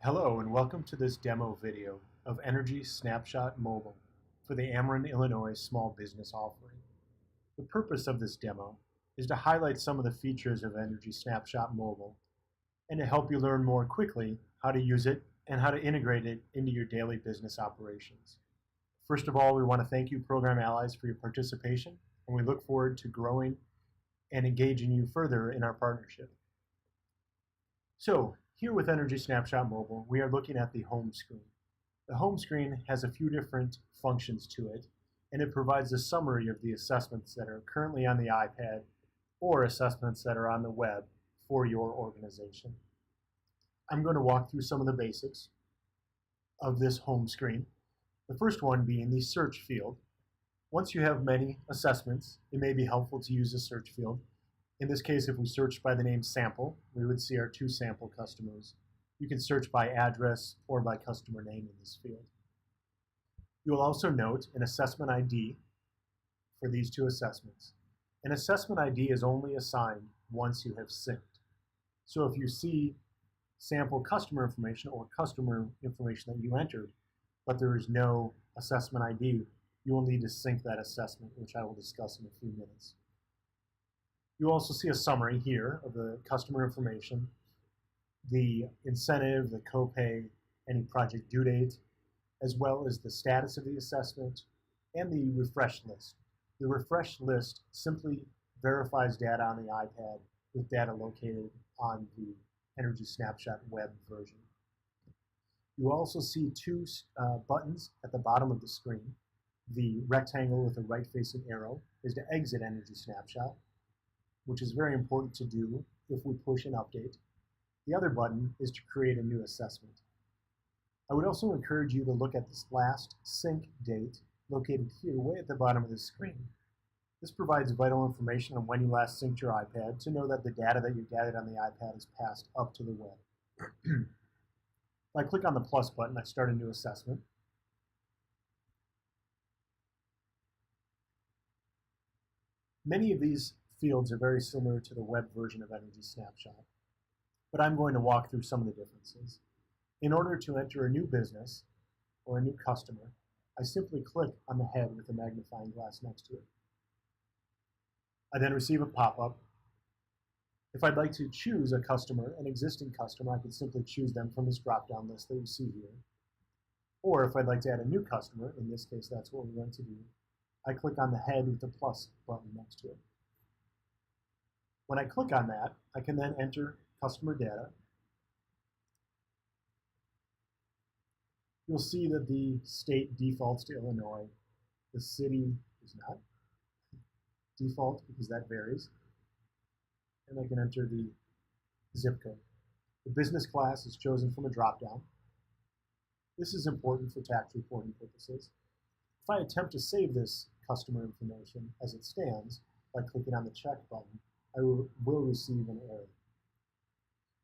Hello and welcome to this demo video of Energy Snapshot Mobile for the Ameren, Illinois small business offering. The purpose of this demo is to highlight some of the features of Energy Snapshot Mobile and to help you learn more quickly how to use it and how to integrate it into your daily business operations. First of all, we want to thank you Program Allies for your participation, and we look forward to growing and engaging you further in our partnership. So, here with Energy Snapshot Mobile, we are looking at the home screen. The home screen has a few different functions to it, and it provides a summary of the assessments that are currently on the iPad or assessments that are on the web for your organization. I'm going to walk through some of the basics of this home screen. The first one being the search field. Once you have many assessments, it may be helpful to use a search field. In this case, if we searched by the name sample, we would see our two sample customers. You can search by address or by customer name in this field. You will also note an assessment ID for these two assessments. An assessment ID is only assigned once you have synced. So if you see sample customer information or customer information that you entered, but there is no assessment ID, you will need to sync that assessment, which I will discuss in a few minutes. You also see a summary here of the customer information, the incentive, the copay, any project due date, as well as the status of the assessment and the refresh list. The refresh list simply verifies data on the iPad with data located on the Energy Snapshot web version. You also see two buttons at the bottom of the screen. The rectangle with a right-facing arrow is to exit Energy Snapshot, which is very important to do if we push an update. The other button is to create a new assessment. I would also encourage you to look at this last sync date located here way at the bottom of the screen. This provides vital information on when you last synced your iPad to know that the data that you gathered on the iPad is passed up to the web. If I click on the plus button, I start a new assessment. Many of these fields are very similar to the web version of Energy Snapshot, but I'm going to walk through some of the differences. In order to enter a new business or a new customer, I simply click on the head with the magnifying glass next to it. I then receive a pop-up. If I'd like to choose a customer, an existing customer, I can simply choose them from this drop-down list that you see here. Or if I'd like to add a new customer, in this case that's what we're going to do, I click on the head with the plus button next to it. When I click on that, I can then enter customer data. You'll see that the state defaults to Illinois. The city is not default because that varies. And I can enter the zip code. The business class is chosen from a drop-down. This is important for tax reporting purposes. If I attempt to save this customer information as it stands by clicking on the check button, I will receive an error.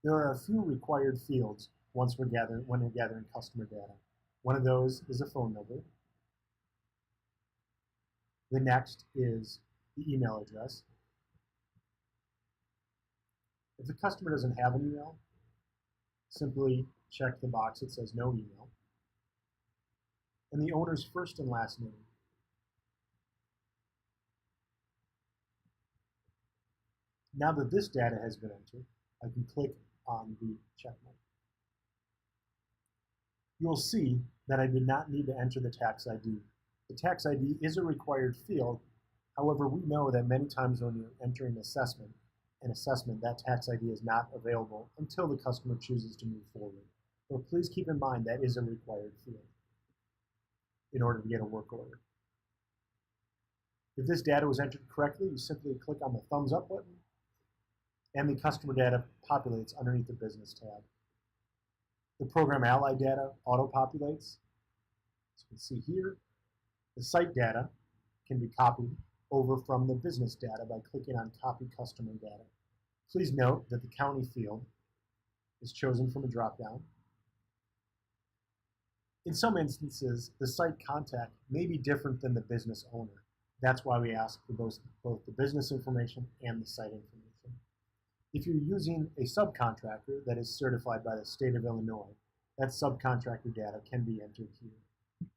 There are a few required fields when we're gathering customer data. One of those is a phone number. The next is the email address. If the customer doesn't have an email, simply check the box that says no email. And the owner's first and last name. Now that this data has been entered, I can click on the check mark. You will see that I did not need to enter the tax ID. The tax ID is a required field. However, we know that many times when you're entering an assessment, that tax ID is not available until the customer chooses to move forward. So please keep in mind that is a required field in order to get a work order. If this data was entered correctly, you simply click on the thumbs up button, and the customer data populates underneath the business tab. The program ally data auto-populates. As you can see here, the site data can be copied over from the business data by clicking on Copy Customer Data. Please note that the county field is chosen from a drop-down. In some instances, the site contact may be different than the business owner. That's why we ask for both the business information and the site information. If you're using a subcontractor that is certified by the state of Illinois, that subcontractor data can be entered here.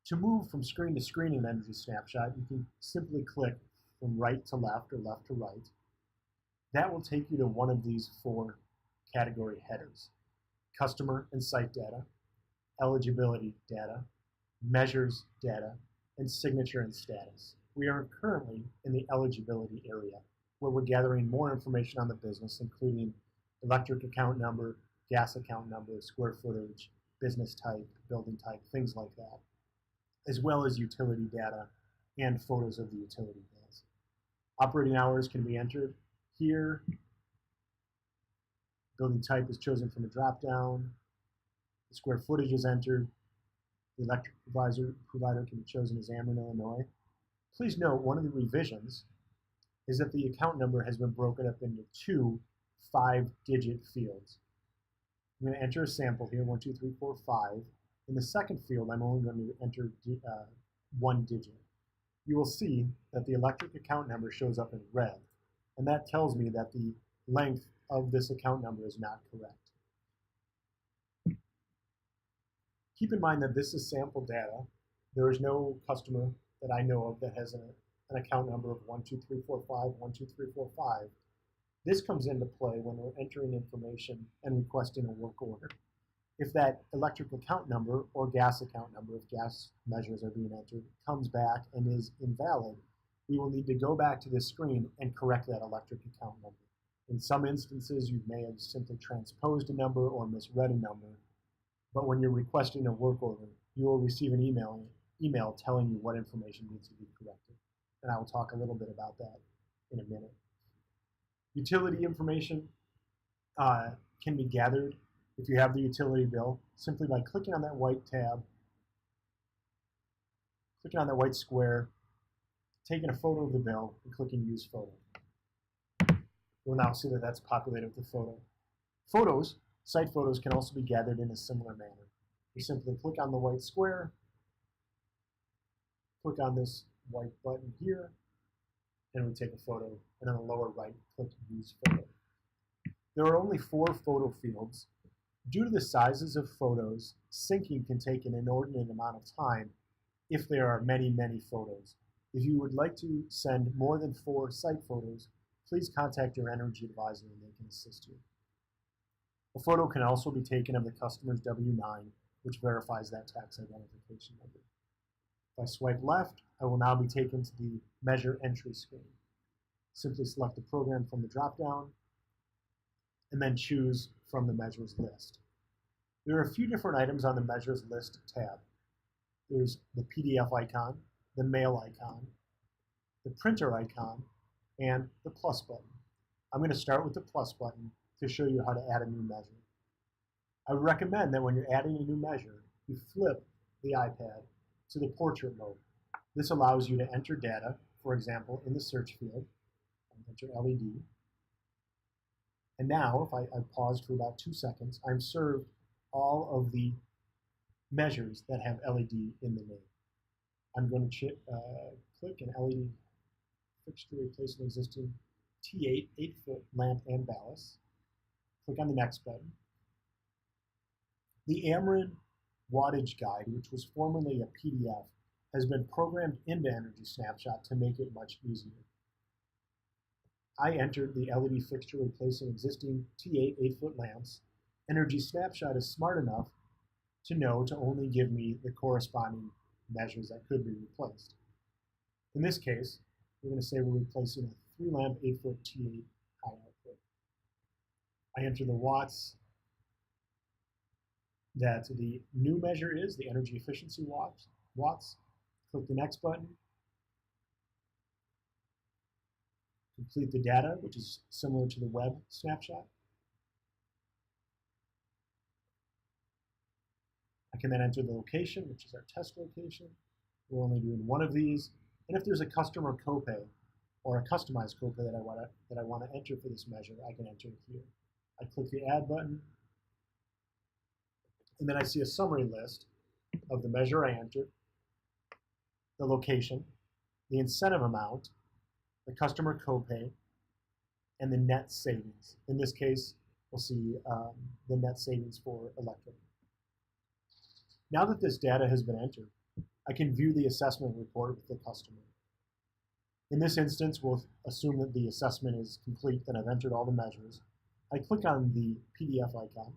To move from screen to screen in Energy Snapshot, you can simply click from right to left or left to right. That will take you to one of these 4 category headers: customer and site data, eligibility data, measures data, and signature and status. We are currently in the eligibility area, where we're gathering more information on the business, including electric account number, gas account number, square footage, business type, building type, things like that, as well as utility data and photos of the utility bills. Operating hours can be entered here. Building type is chosen from a drop-down. The square footage is entered. The electric provider can be chosen as Ameren, Illinois. Please note, one of the revisions is that the account number has been broken up into 2 5-digit fields. I'm going to enter a sample here, 1, 2, 3, 4, 5. In the second field, I'm only going to enter 1 digit. You will see that the electric account number shows up in red, and that tells me that the length of this account number is not correct. Keep in mind that this is sample data. There is no customer that I know of that has an account number of 1, 2, 3, 4, 5, 1, 2, 3, 4, 5. This comes into play when we're entering information and requesting a work order. If that electric account number or gas account number, if gas measures are being entered, comes back and is invalid, we will need to go back to this screen and correct that electric account number. In some instances, you may have simply transposed a number or misread a number, but when you're requesting a work order, you will receive an email telling you what information needs to be corrected. And I will talk a little bit about that in a minute. Utility information can be gathered if you have the utility bill simply by clicking on that white tab, clicking on that white square, taking a photo of the bill, and clicking Use Photo. You'll now see that that's populated with the photo. Photos, site photos, can also be gathered in a similar manner. You simply click on the white square, click on this white button here, and we take a photo, and on the lower right, click Use Photo. There are only 4 photo fields. Due to the sizes of photos, syncing can take an inordinate amount of time if there are many, many photos. If you would like to send more than 4 site photos, please contact your energy advisor and they can assist you. A photo can also be taken of the customer's W-9, which verifies that tax identification number. If I swipe left, I will now be taken to the Measure Entry screen. Simply select the program from the drop-down, and then choose from the Measures list. There are a few different items on the Measures list tab. There's the PDF icon, the mail icon, the printer icon, and the plus button. I'm going to start with the plus button to show you how to add a new measure. I would recommend that when you're adding a new measure, you flip the iPad to the portrait mode. This allows you to enter data, for example, in the search field, enter LED. And now, if I paused for about 2 seconds, I'm served all of the measures that have LED in the name. I'm going to click an LED fixture to replace an existing T8 8-foot lamp and ballast. Click on the next button. The Ameren wattage guide, which was formerly a PDF, has been programmed into Energy Snapshot to make it much easier. I entered the LED fixture replacing existing T8 8-foot lamps. Energy Snapshot is smart enough to know to only give me the corresponding measures that could be replaced. In this case, we're going to say we're replacing a 3-lamp 8-foot T8 high output. I enter the watts that the new measure is, the energy efficiency watts. Click the next button. Complete the data, which is similar to the web snapshot. I can then enter the location, which is our test location. We're only doing one of these. And if there's a customer copay or a customized copay that I want to enter for this measure, I can enter it here. I click the Add button, and then I see a summary list of the measure I entered, the location, the incentive amount, the customer copay, and the net savings. In this case, we'll see the net savings for electric. Now that this data has been entered, I can view the assessment report with the customer. In this instance, we'll assume that the assessment is complete, that I've entered all the measures. I click on the PDF icon.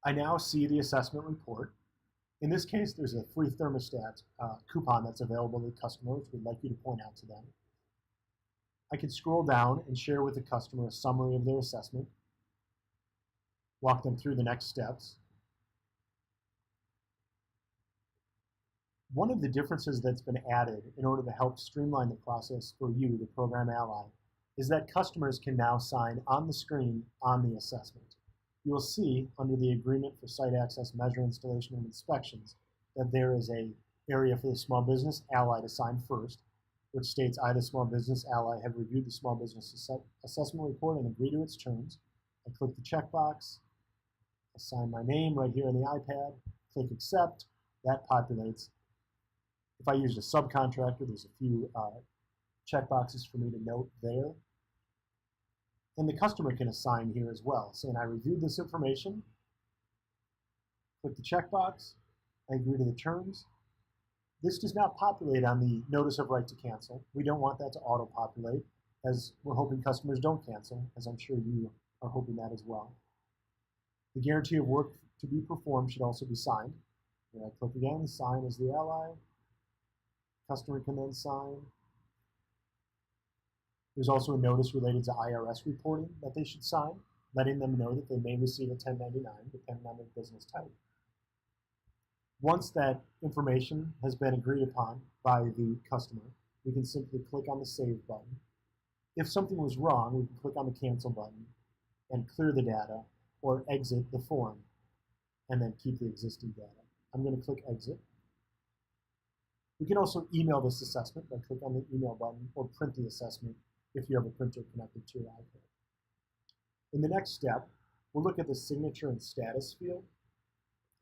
I now see the assessment report. In this case, there's a free thermostat coupon that's available to the customer, which we'd like you to point out to them. I can scroll down and share with the customer a summary of their assessment, walk them through the next steps. One of the differences that's been added in order to help streamline the process for you, the program ally, is that customers can now sign on the screen on the assessment. You will see under the Agreement for Site Access, Measure, Installation, and Inspections that there is an area for the small business ally to sign first, which states, I, the small business ally, have reviewed the small business assessment report and agree to its terms. I click the checkbox, I sign my name right here on the iPad, click accept, that populates. If I used a subcontractor, there's a few checkboxes for me to note there. And the customer can assign here as well, saying I reviewed this information, click the checkbox, I agree to the terms. This does not populate on the notice of right to cancel. We don't want that to auto-populate, as we're hoping customers don't cancel, as I'm sure you are hoping that as well. The guarantee of work to be performed should also be signed. Here I click again, sign as the ally. Customer can then sign. There's also a notice related to IRS reporting that they should sign, letting them know that they may receive a 1099 depending on their business type. Once that information has been agreed upon by the customer, we can simply click on the Save button. If something was wrong, we can click on the Cancel button and clear the data or exit the form and then keep the existing data. I'm going to click Exit. We can also email this assessment by clicking on the Email button or print the assessment if you have a printer connected to your iPad. In the next step, we'll look at the signature and status field,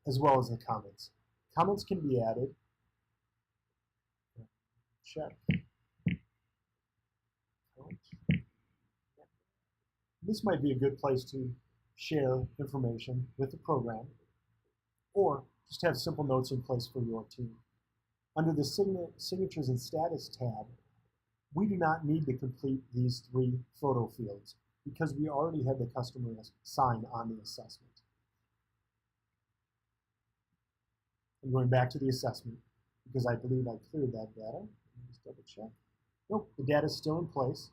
as well as the comments. Comments can be added. Check. This might be a good place to share information with the program, or just have simple notes in place for your team. Under the Signatures and Status tab, we do not need to complete these 3 photo fields because we already had the customer sign on the assessment. I'm going back to the assessment because I believe I cleared that data. Just double check. Nope, the data is still in place.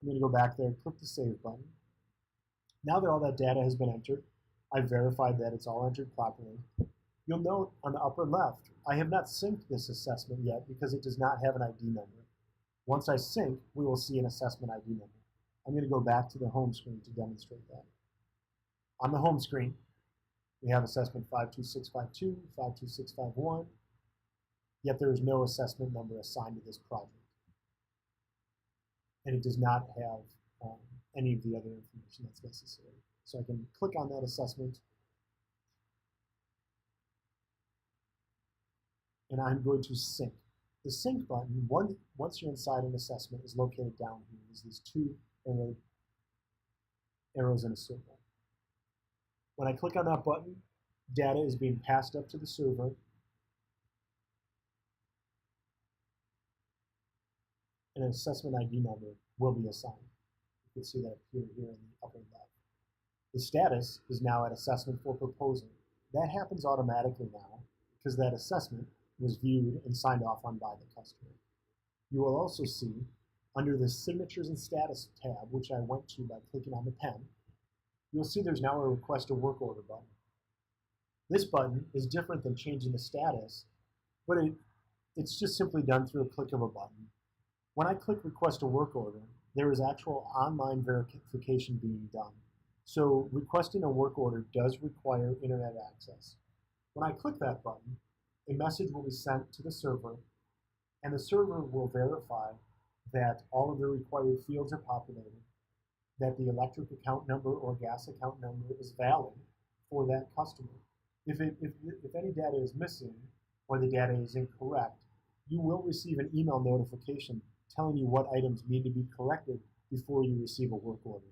I'm going to go back there, click the Save button. Now that all that data has been entered, I've verified that it's all entered properly. You'll note on the upper left, I have not synced this assessment yet because it does not have an ID number. Once I sync, we will see an assessment ID number. I'm going to go back to the home screen to demonstrate that. On the home screen, we have assessment 52652, 52651, yet there is no assessment number assigned to this project. And it does not have any of the other information that's necessary. So I can click on that assessment, and I'm going to sync. The sync button, once you're inside an assessment, is located down here. There's these 2 arrows in a circle. When I click on that button, data is being passed up to the server, and an assessment ID number will be assigned. You can see that here in the upper left. The status is now at assessment for proposal. That happens automatically now because that assessment was viewed and signed off on by the customer. You will also see under the Signatures and Status tab, which I went to by clicking on the pen, you'll see there's now a Request a Work Order button. This button is different than changing the status, but it's just simply done through a click of a button. When I click Request a Work Order, there is actual online verification being done. So requesting a work order does require internet access. When I click that button, a message will be sent to the server, and the server will verify that all of the required fields are populated, that the electric account number or gas account number is valid for that customer. If any data is missing or the data is incorrect, you will receive an email notification telling you what items need to be collected before you receive a work order.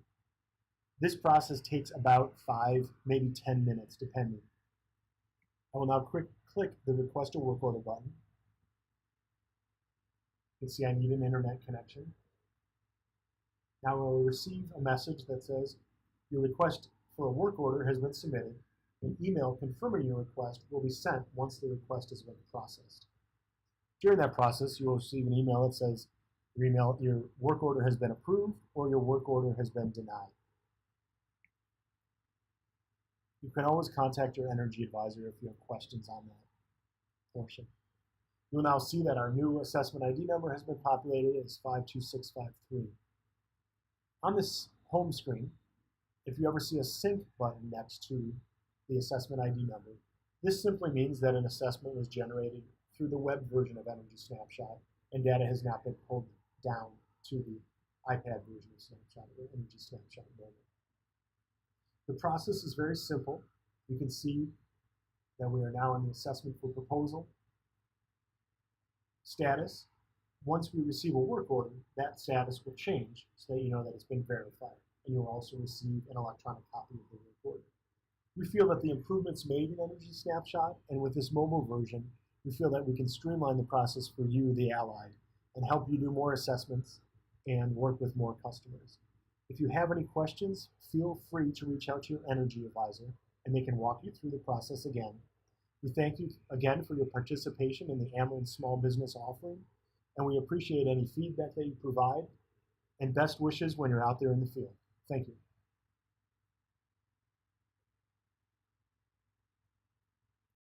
This process takes about 5, maybe 10 minutes, depending. I will now click the Request a Work Order button. You can see I need an internet connection. Now I will receive a message that says, your request for a work order has been submitted. An email confirming your request will be sent once the request has been processed. During that process, you will receive an email that says, your work order has been approved or your work order has been denied. You can always contact your energy advisor if you have questions on that portion. You'll now see that our new assessment ID number has been populated as 52653. On this home screen, if you ever see a sync button next to the assessment ID number, this simply means that an assessment was generated through the web version of Energy Snapshot and data has not been pulled down to the iPad version of Snapshot or Energy Snapshot mobile. The process is very simple. You can see that we are now in the assessment for proposal status. Once we receive a work order, that status will change so that you know that it's been verified, and you'll also receive an electronic copy of the work order. We feel that the improvements made in Energy Snapshot and with this mobile version, we feel that we can streamline the process for you, the allied, and help you do more assessments and work with more customers. If you have any questions, feel free to reach out to your energy advisor and they can walk you through the process again. We thank you again for your participation in the Ameren Small Business Offering, and we appreciate any feedback that you provide, and best wishes when you're out there in the field. Thank you.